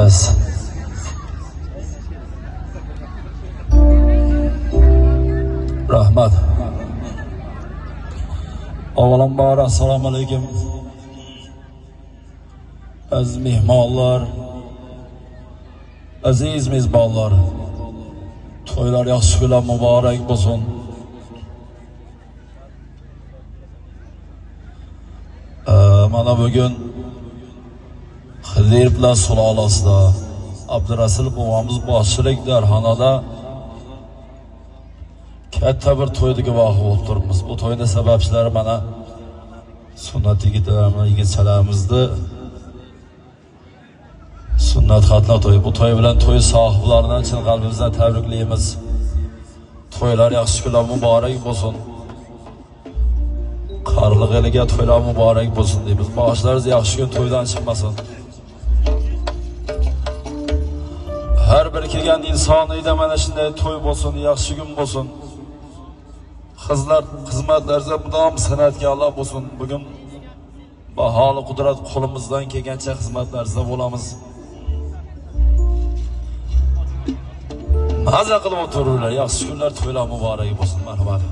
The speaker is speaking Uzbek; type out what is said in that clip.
Bas. Rahmat. Avvalambor assalomu alaykum. Aziz mehmonlar, aziz mezbonlar, to'ylar yaxshi kunlar muborak bo'lsin. Mana bugun Xidir bilan sulolasida Abdurasul bobomiz boshchilik darxonada katta bir to'yga guvohi bo'lib turibmiz. Bu to'yning sababchilari mana sunnat yigitchalarimizni sunnat xatna to'yi. Bu to'y bilan to'y sohiblaridan chin qalbimizdan tabriklaymiz. To'ylar yaxshi kunlar muborak bo'lsin. Qarlig'iga to'ylar muborak bo'lsin deymiz. Boshlaringiz yaxshi kun to'ydan chiqmasin. Har bir kelgan insoniyda mana shunday to'y bo'lsin, yaxshi kun bo'lsin. Xizmatlaringizda mudom san'atga Alloh bo'lsin. Bugun baholi qudrat qo'limizdan kelgancha xizmatlaringizda bo'lamiz. Maza qilib o'tiringlar. Yaxshi kunlar, to'ylar muborak bo'lsin. Marhamat.